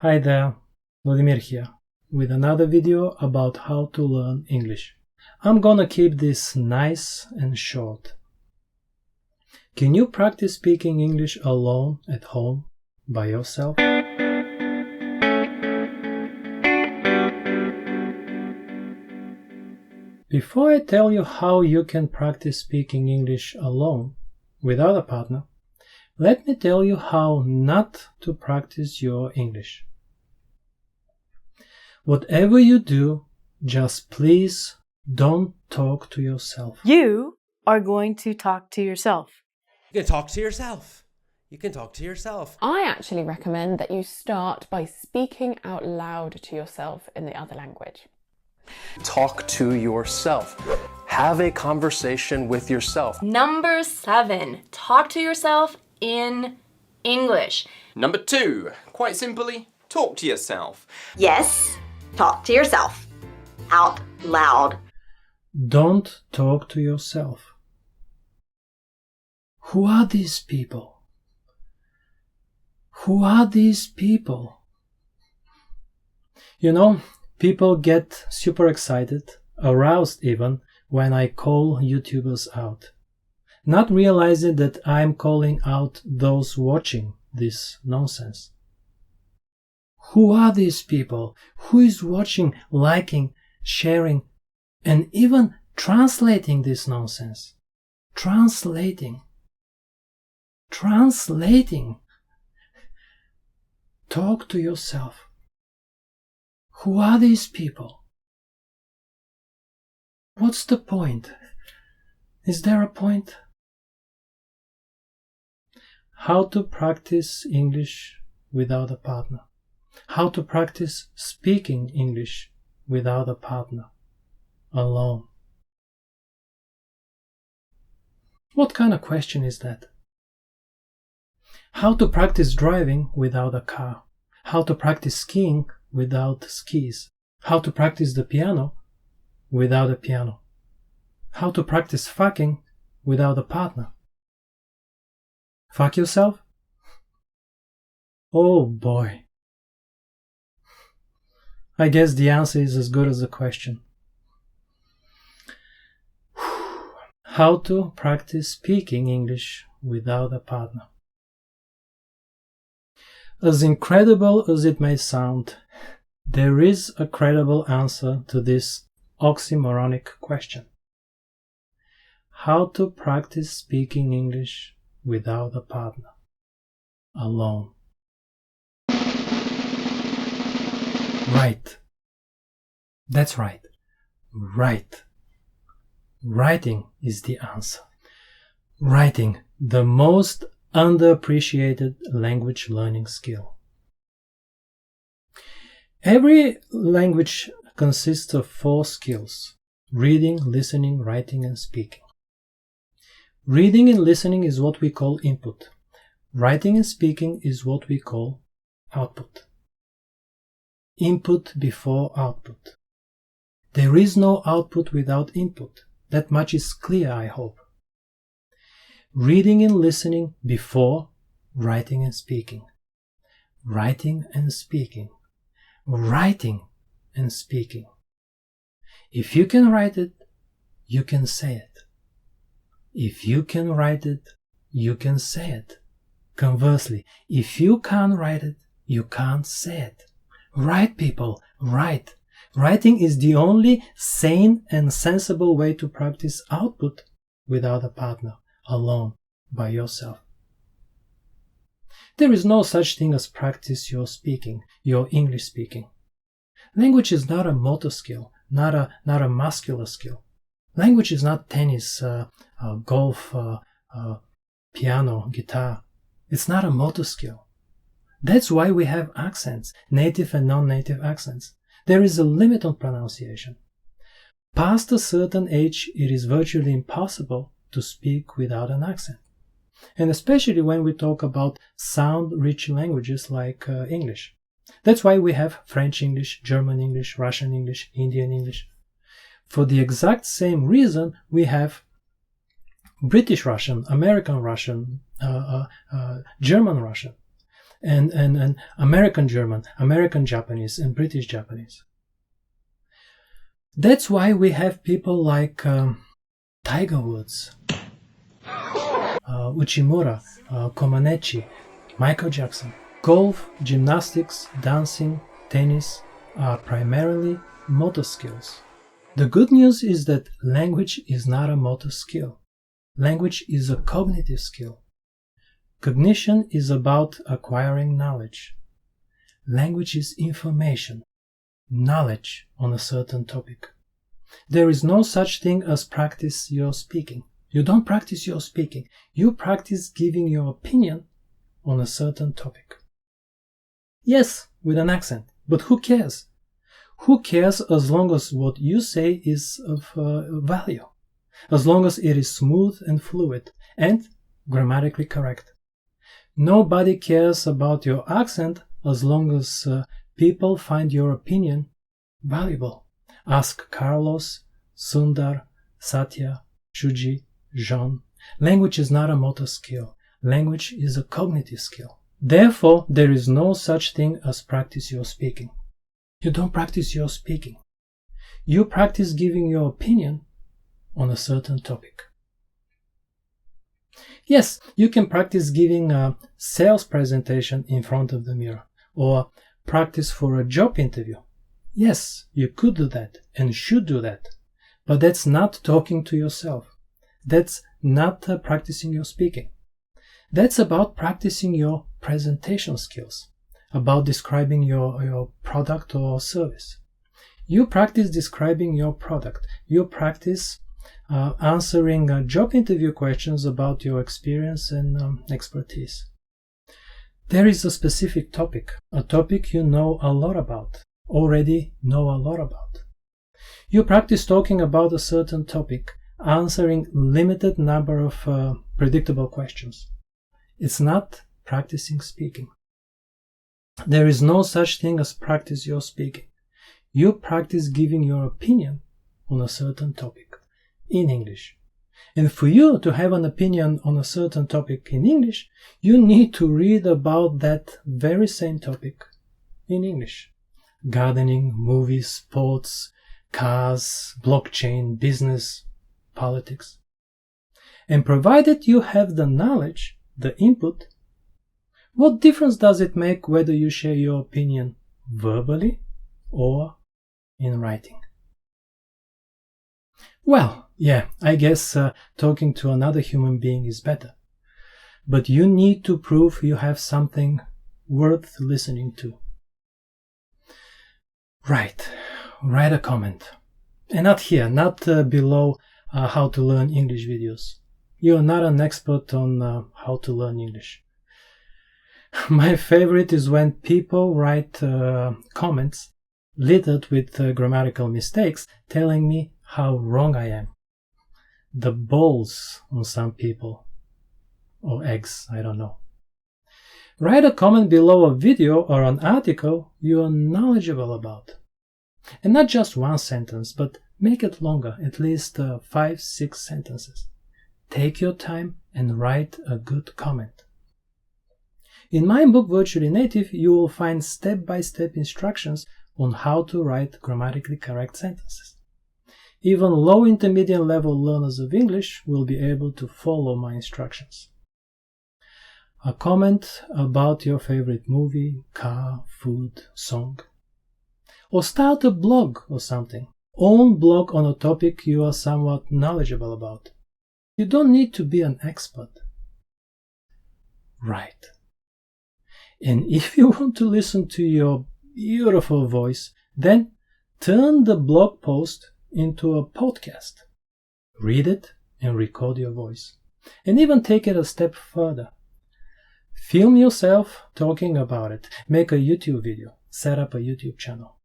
Hi there, Vladimir here, with another video about how to learn English. I'm gonna keep this nice and short. Can you practice speaking English alone at home by yourself? Before I tell you how you can practice speaking English alone without a partner, let me tell you how not to practice your English. Whatever you do, just please don't talk to yourself. You are going to talk to yourself. You can talk to yourself. You can talk to yourself. I actually recommend that you start by speaking out loud to yourself in the other language. Talk to yourself. Have a conversation with yourself. Number 7, talk to yourself in English. Number 2, quite simply, talk to yourself. Yes, talk to yourself. Out loud. Don't talk to yourself. Who are these people? Who are these people? You know, people get super excited, aroused even, when I call YouTubers out, not realizing that I'm calling out those watching this nonsense. Who are these people? Who is watching, liking, sharing, and even translating this nonsense? Translating. Talk to yourself. Who are these people? What's the point? Is there a point? How to practice English without a partner. How to practice speaking English without a partner. Alone. What kind of question is that? How to practice driving without a car. How to practice skiing without skis. How to practice the piano without a piano. How to practice fucking without a partner. Fuck yourself? Oh boy. I guess the answer is as good as the question. How to practice speaking English without a partner. As incredible as it may sound, there is a credible answer to this oxymoronic question. How to practice speaking English without a partner. Alone. Right. That's right. Right. Writing is the answer. Writing, the most underappreciated language learning skill. Every language consists of 4 skills: reading, listening, writing, and speaking. Reading and listening is what we call input. Writing and speaking is what we call output. Input before output. There is no output without input. That much is clear, I hope. Reading and listening before writing and speaking. Writing and speaking. Writing and speaking. If you can write it, you can say it. If you can write it, you can say it. Conversely, if you can't write it, you can't say it. Write, people, write. Writing is the only sane and sensible way to practice output without a partner, alone, by yourself. There is no such thing as practice your speaking, your English speaking. Language is not a motor skill, not a muscular skill. Language is not tennis, golf, piano, guitar. It's not a motor skill. That's why we have accents, native and non-native accents. There is a limit on pronunciation. Past a certain age, it is virtually impossible to speak without an accent. And especially when we talk about sound-rich languages like English. That's why we have French English, German English, Russian English, Indian English. For the exact same reason, we have British Russian, American Russian, German Russian. and American German, American Japanese, and British Japanese. That's why we have people like Tiger Woods, Uchimura, Comaneci, Michael Jackson. Golf, gymnastics, dancing, tennis are primarily motor skills. The good news is that language is not a motor skill. Language is a cognitive skill. Cognition is about acquiring knowledge. Language is information, knowledge on a certain topic. There is no such thing as practice your speaking. You don't practice your speaking. You practice giving your opinion on a certain topic. Yes, with an accent, but who cares? Who cares as long as what you say is of value? As long as it is smooth and fluid and grammatically correct. Nobody cares about your accent as long as people find your opinion valuable. Ask Carlos, Sundar, Satya, Shuji, Jean. Language is not a motor skill. Language is a cognitive skill. Therefore, there is no such thing as practice your speaking. You don't practice your speaking. You practice giving your opinion on a certain topic. Yes, you can practice giving a sales presentation in front of the mirror, or practice for a job interview. Yes, you could do that and should do that, but that's not talking to yourself. That's not practicing your speaking. That's about practicing your presentation skills, about describing your product or service. You practice describing your product. You practice answering job interview questions about your experience and expertise. There is a specific topic, a topic you know a lot about, already know a lot about. You practice talking about a certain topic, answering limited number of predictable questions. It's not practicing speaking. There is no such thing as practice your speaking. You practice giving your opinion on a certain topic in English. And for you to have an opinion on a certain topic in English, you need to read about that very same topic in English. Gardening, movies, sports, cars, blockchain, business, politics. And provided you have the knowledge, the input, what difference does it make whether you share your opinion verbally or in writing? Well, yeah, I guess talking to another human being is better. But you need to prove you have something worth listening to. Write a comment. And not here, not below how to learn English videos. You are not an expert on how to learn English. My favorite is when people write comments littered with grammatical mistakes, telling me how wrong I am. The balls on some people. Or eggs, I don't know. Write a comment below a video or an article you are knowledgeable about. And not just one sentence, but make it longer, at least 5-6 sentences. Take your time and write a good comment. In my book Virtually Native, you will find step-by-step instructions on how to write grammatically correct sentences. Even low intermediate level learners of English will be able to follow my instructions. A comment about your favorite movie, car, food, song. Or start a blog or something. Own blog on a topic you are somewhat knowledgeable about. You don't need to be an expert. Write. And if you want to listen to your beautiful voice, then turn the blog post into a podcast. Read it and record your voice. And even take it a step further. Film yourself talking about it. Make a YouTube video. Set up a YouTube channel.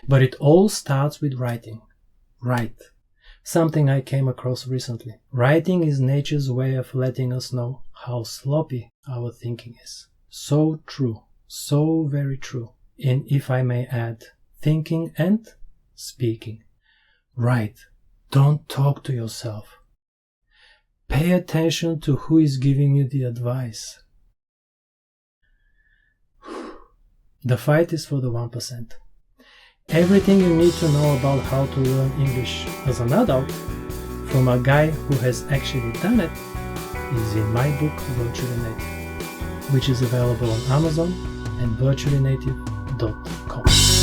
But it all starts with writing. Write. Something I came across recently. Writing is nature's way of letting us know how sloppy our thinking is. So true. So very true. And if I may add, thinking and speaking. Write. Don't talk to yourself. Pay attention to who is giving you the advice. The fight is for the 1%. Everything you need to know about how to learn English as an adult from a guy who has actually done it is in my book Virtually Native, which is available on Amazon and virtuallynative.com.